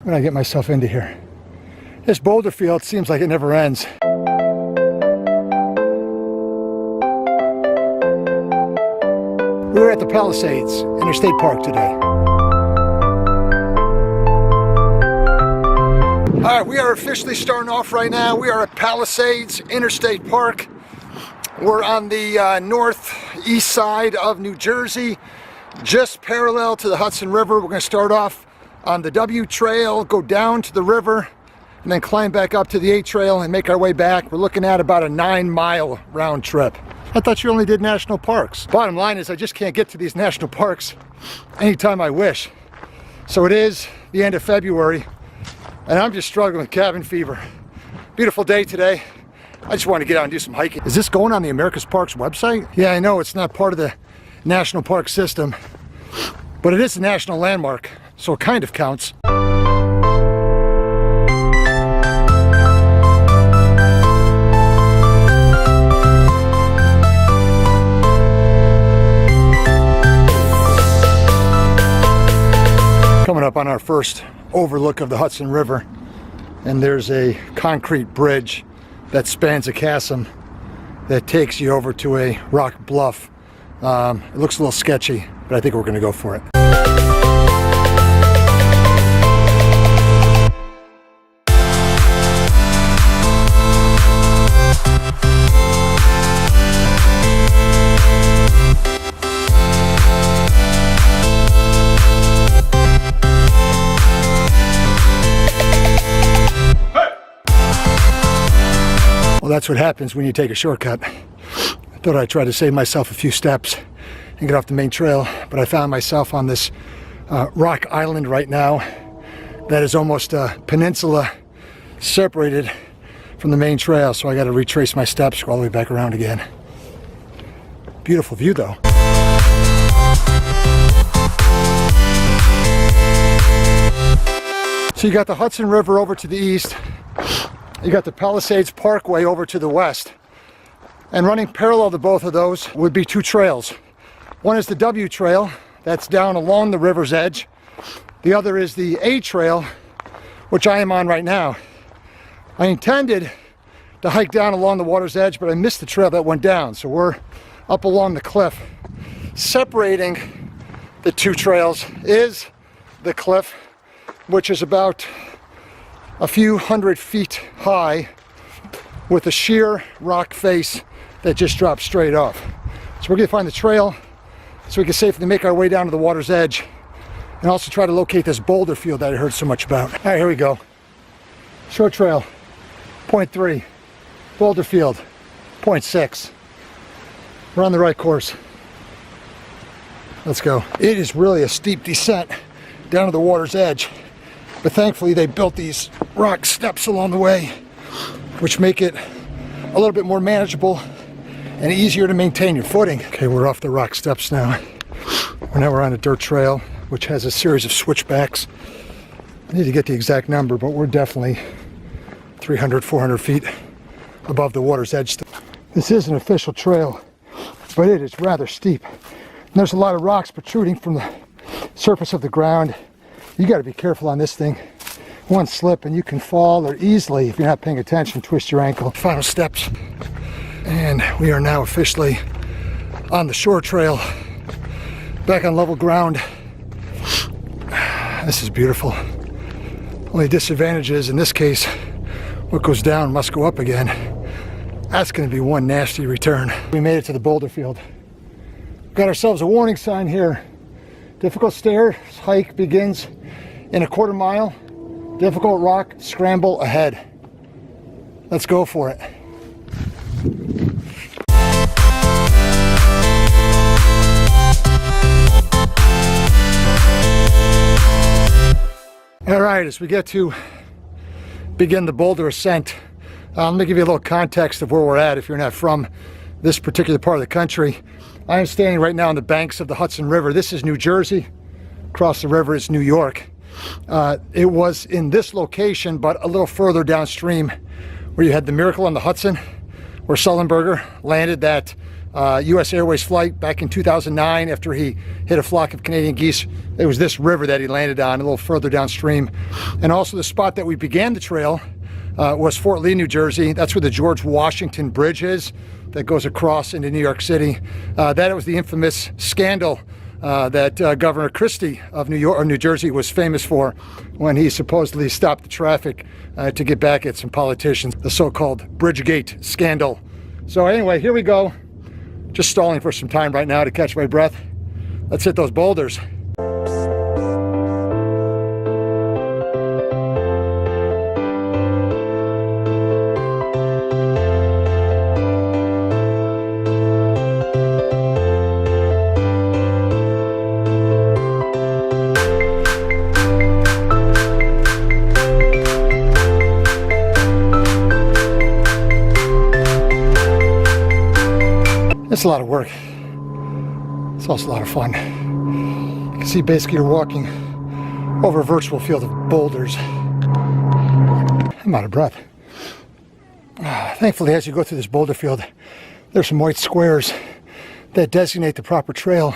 When I get myself into here. This boulder field seems like it never ends. We're at the Palisades Interstate Park today. All right, we are officially starting off right now. We are at Palisades Interstate Park. We're on the northeast side of New Jersey, just parallel to the Hudson River. We're going to start off on the W trail, go down to the river, and then climb back up to the A trail and make our way back. We're looking at about a 9-mile round trip. I thought you only did national parks. Bottom line is I just can't get to these national parks anytime I wish. So it is the end of February, and I'm just struggling with cabin fever. Beautiful day today. I just want to get out and do some hiking. Is this going on the America's Parks website? Yeah, I know it's not part of the national park system, but it is a national landmark, so it kind of counts. Coming up on our first overlook of the Hudson River, and there's a concrete bridge that spans a chasm that takes you over to a rock bluff. It looks a little sketchy, but I think we're going to go for it. Well, that's what happens when you take a shortcut. I thought I'd try to save myself a few steps and get off the main trail, but I found myself on this rock island right now that is almost a peninsula separated from the main trail, so I got to retrace my steps, go all the way back around again. Beautiful view though. So you got the Hudson River over to the east. You got the Palisades Parkway over to the west. And running parallel to both of those would be two trails. One is the W trail, that's down along the river's edge. The other is the A trail, which I am on right now. I intended to hike down along the water's edge, but I missed the trail that went down. So we're up along the cliff. Separating the two trails is the cliff, which is about a few hundred feet high with a sheer rock face that just drops straight off. So we're going to find the trail so we can safely make our way down to the water's edge and also try to locate this boulder field that I heard so much about. All right, here we go. Short trail, 0.3. Boulder field, 0.6. We're on the right course. Let's go. It is really a steep descent down to the water's edge, but thankfully they built these rock steps along the way, which make it a little bit more manageable and easier to maintain your footing. Okay, we're off the rock steps now. Now we're on a dirt trail, which has a series of switchbacks. I need to get the exact number, but we're definitely 300, 400 feet above the water's edge. This is an official trail, but it is rather steep. And there's a lot of rocks protruding from the surface of the ground. You got to be careful on this thing. One slip and you can fall, or easily, if you're not paying attention, twist your ankle. Final steps. And we are now officially on the shore trail, back on level ground. This is beautiful. Only disadvantage is, in this case, what goes down must go up again. That's going to be one nasty return. We made it to the boulder field. Got ourselves a warning sign here. Difficult stairs hike begins in a quarter mile. Difficult rock scramble ahead. Let's go for it. All right, as we get to begin the boulder ascent, let me give you a little context of where we're at if you're not from this particular part of the country. I am standing right now on the banks of the Hudson River. This is New Jersey. Across the river is New York. It was in this location, but a little further downstream, where you had the Miracle on the Hudson, where Sullenberger landed that U.S. Airways flight back in 2009 after he hit a flock of Canadian geese. It was this river that he landed on, a little further downstream. And also the spot that we began the trail was Fort Lee, New Jersey. That's where the George Washington Bridge is that goes across into New York City. That was the infamous scandal that Governor Christie of New Jersey was famous for when he supposedly stopped the traffic to get back at some politicians, the so-called Bridgegate scandal. So anyway, here we go. Just stalling for some time right now to catch my breath. Let's hit those boulders. It's a lot of work. It's also a lot of fun. You can see basically you're walking over a virtual field of boulders. I'm out of breath. Thankfully, as you go through this boulder field, there's some white squares that designate the proper trail.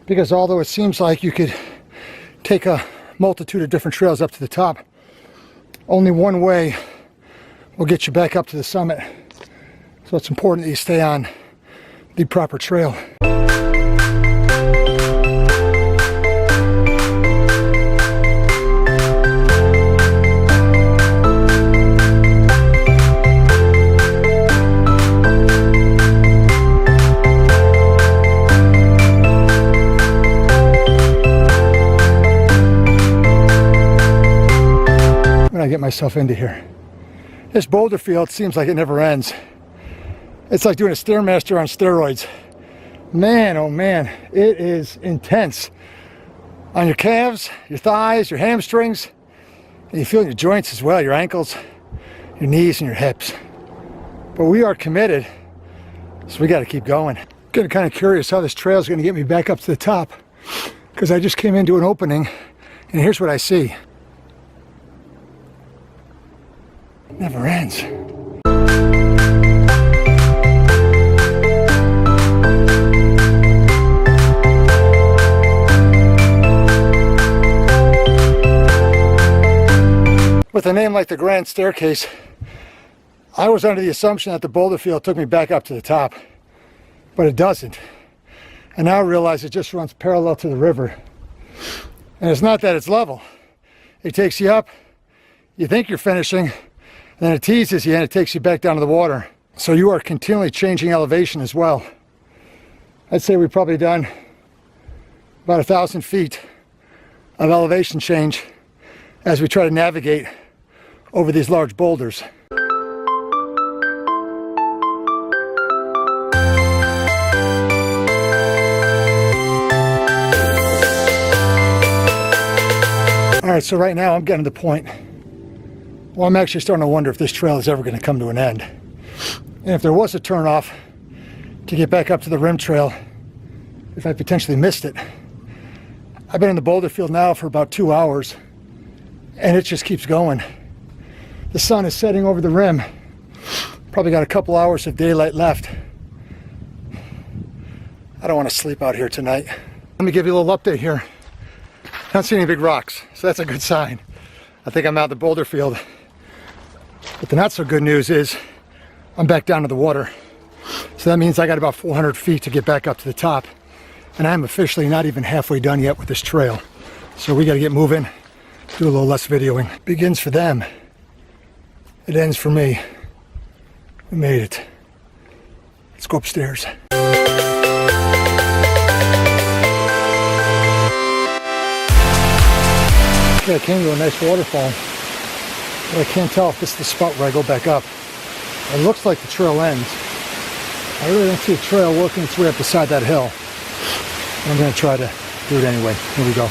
Because although it seems like you could take a multitude of different trails up to the top, only one way will get you back up to the summit. So it's important that you stay on the proper trail. When I get myself into here, this boulder field seems like it never ends. It's like doing a Stairmaster on steroids. Man, oh man, it is intense. On your calves, your thighs, your hamstrings, and you feel your joints as well, your ankles, your knees, and your hips. But we are committed, so we got to keep going. Getting kind of curious how this trail is going to get me back up to the top, because I just came into an opening, and here's what I see. It never ends. With a name like the Grand Staircase, I was under the assumption that the boulder field took me back up to the top, but it doesn't. And now I realize it just runs parallel to the river. And it's not that it's level. It takes you up, you think you're finishing, and then it teases you and it takes you back down to the water. So you are continually changing elevation as well. I'd say we've probably done about 1,000 feet of elevation change as we try to navigate over these large boulders. All right, so right now I'm getting to the point where I'm actually starting to wonder if this trail is ever going to come to an end. And if there was a turnoff to get back up to the rim trail, if I potentially missed it. I've been in the boulder field now for about 2 hours, and it just keeps going. The sun is setting over the rim. Probably got a couple hours of daylight left. I don't want to sleep out here tonight. Let me give you a little update here. I don't see any big rocks, so that's a good sign. I think I'm out in the boulder field. But the not so good news is I'm back down to the water. So that means I got about 400 feet to get back up to the top. And I'm officially not even halfway done yet with this trail. So we got to get moving, do a little less videoing. Begins for them. It ends for me. We made it. Let's go upstairs. Okay, I came to a nice waterfall, but I can't tell if this is the spot where I go back up. It looks like the trail ends. I really don't see a trail working its way up beside that hill. I'm going to try to do it anyway. Here we go.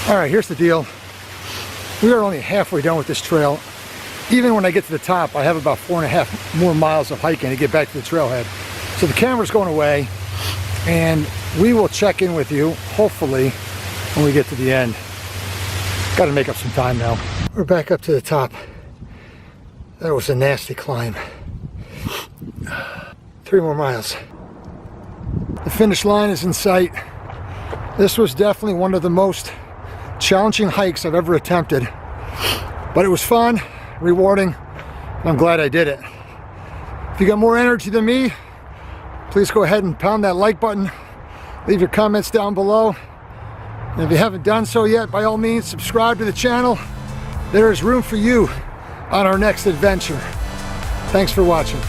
All right, here's the deal. We are only halfway done with this trail. Even when I get to the top, I have about 4.5 more miles of hiking to get back to the trailhead. So the camera's going away, and we will check in with you, hopefully, when we get to the end. Gotta make up some time now. We're back up to the top. That was a nasty climb. 3 more miles. The finish line is in sight. This was definitely one of the most challenging hikes I've ever attempted. But it was fun, rewarding, and I'm glad I did it. If you got more energy than me, please go ahead and pound that like button. Leave your comments down below. And if you haven't done so yet, by all means, subscribe to the channel. There is room for you on our next adventure. Thanks for watching.